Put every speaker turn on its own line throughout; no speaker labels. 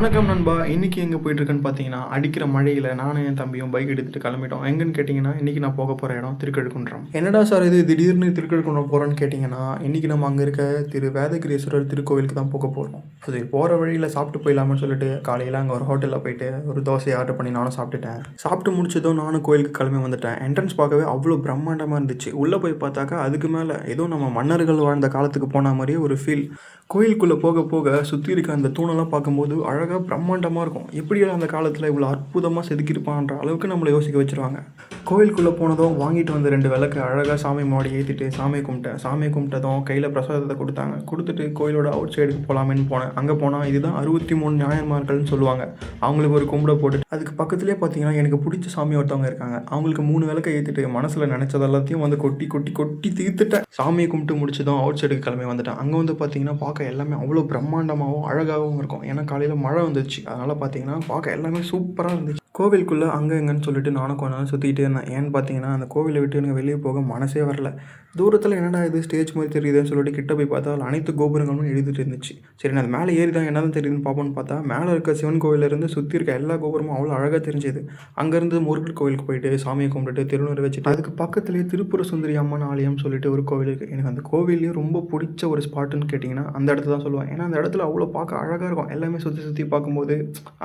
வணக்கம் நண்பா. இன்னைக்கு எங்க போயிட்டுருக்கேன்னு பார்த்தீங்கன்னா, அடிக்கிற மழையில நானும் என் தம்பியும் பைக் எடுத்துட்டு கிளம்பிட்டோம். எங்கன்னு கேட்டீங்கன்னா, இன்னைக்கு நான் போக போற இடம் திருக்கழுக்குன்றம். என்னடா சார் இது திடீர்னு திருக்கழுக்குன்றம் போறோன்னு கேட்டீங்கன்னா, இன்னைக்கு நம்ம அங்க இருக்க திரு வேதகிரீஸ்வரர் திருக்கோவிலுக்கு தான் போக போறோம். அது போற வழியில சாப்பிட்டு போயிடலாமான்னு சொல்லிட்டு, காலையில அங்க ஒரு ஹோட்டல்ல போயிட்டு ஒரு தோசைய ஆர்டர் பண்ணி நானும் சாப்பிட்டுட்டேன். சாப்பிட்டு முடிச்சதும் நானும் கோயிலுக்கு கிளம்பி வந்துட்டேன். என்ட்ரன்ஸ் பார்க்கவே அவ்வளோ பிரம்மாண்டமா இருந்துச்சு. உள்ள போய் பார்த்தாக்கா, அதுக்கு மேல ஏதோ நம்ம மன்னர்கள் வாழ்ந்த காலத்துக்கு போன மாரியே ஒரு ஃபீல். கோயிலுக்குள்ள போக போக சுத்தி இருக்க அந்த தூணெல்லாம் பார்க்கும்போது அழகா பிரம்மாண்டமா இருக்கும். எப்படிடா அந்த காலத்துல இவ்வளோ அற்புதமா செதுக்கியிருப்பான்ற அளவுக்கு நம்மள யோசிக்க வச்சுருவாங்க. கோயிலுக்குள்ள போனதும் வாங்கிட்டு வந்த 2 விளக்க அழகா சாமி முன்னாடி ஏத்திட்டு சாமிய கும்பிட்டேன். சாமிய கும்பிட்டதும் கையில பிரசாதத்த குடுத்தாங்க. குடுத்துட்டு கோயிலோட அவுட் சைடுக்கு போலாமேன்னு போனேன். அங்க போனா இதுதான் 63 நாயன்மார்கள்னு சொல்லுவாங்க. அவங்களுக்கு ஒரு கும்பிட போட்டுட்டு அதுக்கு பக்கத்திலேயே பார்த்தீங்கன்னா, எனக்கு புடிச்ச சாமி ஒருத்தவங்க இருக்காங்க. அவங்களுக்கு 3 விளக்க ஏத்திட்டு மனசுல நெனச்சது எல்லாத்தையும் வந்து கொட்டி கொட்டி கொட்டி தீர்த்துட்டேன். சாமிய கும்பிட்டு முடிச்சதும் அவுட் சைடுக்கு கிளம்பி வந்துட்டேன். அங்க வந்து பார்த்தீங்கன்னா, பார்க்க எல்லாமே அவ்வளோ பிரம்மாண்டமாவும், அழகாவும் இருக்கும். ஏன்னா காலையில மழை வந்துச்சு. அதனால பார்த்தீங்கன்னா, பார்க்க எல்லாமே சூப்பரா இருந்துச்சு. கோவிலுக்குள்ள அங்க இங்கன்னு சொல்லிட்டு நானும் கொஞ்ச நேரம் சுத்திக்கிட்டே இருந்தேன். ஏன்னு பார்த்தீங்கன்னா, அந்த கோவில விட்டு எனக்கு வெளிய போக மனசே வரல. தூரத்தில என்னடா இது ஸ்டேஜ் மாரி தெரியுதேன்னு சொல்லிட்டு கிட்ட போய் பார்த்தா, அதில அனைத்து கோபுரங்களும் எழுதிட்டு இருந்துச்சு. சரி நான் அது மேல ஏறி தான் என்னதான் தெரியுதுன்னு பார்ப்போம்ன்னு பார்த்தா, மேல இருக்க சிவன் கோவில்லேருந்து சுத்தி இருக்க எல்லா கோபுரமும் அவ்வளோ அழகா தெரிஞ்சது. அங்கேருந்து முருகர் கோவிலுக்கு போயிட்டு சாமிய கும்பிட்டுட்டு திருநீறு வச்சுட்டு, அதுக்கு பக்கத்திலேயே திருப்புர சுந்தரி அம்மன் ஆலயம் சொல்லிட்டு ஒரு கோவில் இருக்கு. எனக்கு அந்த கோவில்லயே ரொம்ப புடிச்ச ஒரு ஸ்பாட்டுன்னு கேட்டீங்கன்னா, அந்த இடத்த தான் சொல்லுவேன். ஏன்னா அந்த இடத்துல அவ்வளோ பார்க்க அழகா இருக்கும். எல்லாமே சுத்தி சுத்தி பார்க்கும்போது,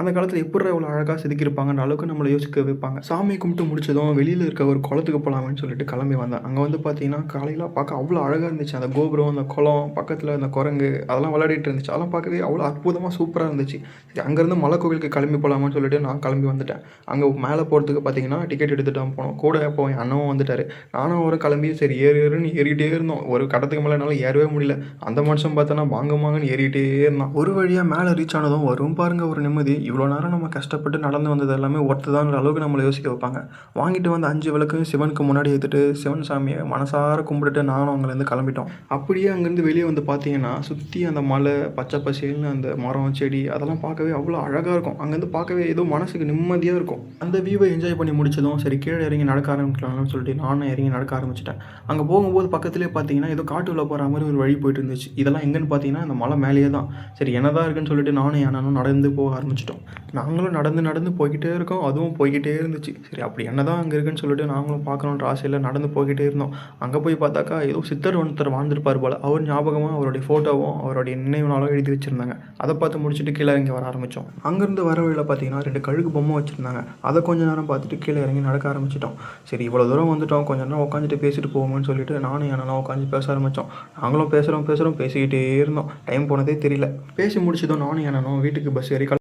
அந்த காலத்தில எப்புட்றா இவ்வளோ அழகா செதுக்கியிருப்பாங்கன்ற அளவுக்கு நம்மள யோசிக்க வைப்பாங்க. சாமி கும்பிட்டு முடிச்சதும் வெளியில இருக்க ஒரு குளத்துக்கு போலாமேன்னு சொல்லிட்டு கிளம்பி வந்தேன். அங்க வந்து பார்த்தீங்கன்னா, காலையில பார்க்க அவ்வளோ அழகா இருந்துச்சு. அந்த கோபுரம், அந்த குளம், பக்கத்தில அந்த குரங்கு அதெல்லாம் விளையாடிட்டு இருந்துச்சு. அதெல்லாம் பார்க்கவே அவ்வளோ அற்புதமா சூப்பரா இருந்துச்சு. சரி அங்கேருந்து மலை கோவிலுக்கு கிளம்பி போலாமான்னு சொல்லிட்டு நான் கிளம்பி வந்துட்டேன். அங்க மேல போறதுக்கு பார்த்தீங்கன்னா, டிக்கெட் எடுத்துட்டு தான் போனோம். கூட அப்போ என் அண்ணனும் வந்துட்டாரு. நானும் அவரும் கிளம்பி சரி ஏறு ஏறுன்னு ஏறிட்டே இருந்தோம். ஒரு கட்டத்துக்கு மேல என்னால ஏறவே முடியல. அந்த மனுஷன் பார்த்தோன்னா மாங்கு மாங்குன்னு ஏறிட்டே இருந்தான். ஒரு வழியா மேல ரீச் ஆனதும் வரும் பாருங்க ஒரு நிம்மதி. இவ்வளோ நேரம் நம்ம கஷ்டப்பட்டு நடந்து வந்தது எல்லாமே ஒர்த்து தான்ற அளவுக்கு நம்மள யோசிக்க வைப்பாங்க. வாங்கிட்டு வந்த 5 விளக்கையும் சிவனுக்கு முன்னாடி ஏத்திட்டு, சிவன் சாமிய மனசார கும்பிட்டுட்டு நானும் அங்கேருந்து கிளம்பிட்டோம். அப்படியே அங்கேருந்து வெளிய வந்து பார்த்தீங்கன்னா, சுத்தி அந்த மலை, பச்சை பசேல்னு அந்த மரம், செடி அதெல்லாம் பார்க்கவே அவ்வளோ அழகா இருக்கும். அங்கேருந்து பார்க்கவே ஏதோ மனசுக்கு நிம்மதியா இருக்கும். அந்த வியூவ என்ஜாய் பண்ணி முடிச்சதும், சரி கீழ இறங்கி நடக்க ஆரம்பிக்கலாம்னு சொல்லிட்டு நானும் இறங்கி நடக்க ஆரம்பிச்சுட்டேன். அங்க போகும்போது பக்கத்திலேயே பார்த்தீங்கன்னா, ஏதோ காட்டுக்குள்ள போற மாரி ஒரு வழி போயிட்டு இருந்துச்சு. இதெல்லாம் எங்கன்னு பார்த்தீங்கன்னா, அந்த மலை மேலேயே தான். சரி என்னதான் இருக்குன்னு சொல்லிட்டு நானும் என் அண்ணனும் நடந்து போக ஆரம்பிச்சுட்டோம். நாங்களும் நடந்து நடந்து போய்க்கிட்டே இருக்கோம். அதுவும் போய்க்கிட்டே இருந்துச்சு. சரி அப்படி என்னதான் அங்க இருக்குன்னு சொல்லிட்டு நாங்களும் பார்க்கணுன்ற ஆசையில நடந்து போய்க்கிட்டே இருந்தோம். அங்க போய் பார்த்தாக்கா, ஏதோ சித்தர் ஒருத்தர் வாழ்ந்திருப்பார் போல. அவர் ஞாபகமா அவருடைய ஃபோட்டோவும், அவருடைய நினைவு நாளும் எழுதி வச்சிருந்தாங்க. அத பார்த்து முடிச்சுட்டு கீழ இறங்கி வர ஆரம்பிச்சோம். அங்கேருந்து வர வழியில பார்த்தீங்கன்னா, 2 கழுகு பொம்மை வச்சிருந்தாங்க. அத கொஞ்ச நேரம் பார்த்துட்டு கீழ இறங்கி நடக்க ஆரம்பிச்சுட்டோம். சரி இவ்வளோ தூரம் வந்துட்டோம். கொஞ்ச நேரம் உட்காந்துட்டு பேசிட்டு போவோமேன்னு சொல்லிட்டு நானும் என் அண்ணனும் உட்காந்து பேச ஆரம்பிச்சோம். நாங்களும் பேசுறோம் பேசிக்கிட்டே இருந்தோம். டைம் போனதே தெரியல. பேசி முடிச்சதும் நானும் என் அண்ணனும் வீட்டுக்கு பஸ் ஏறி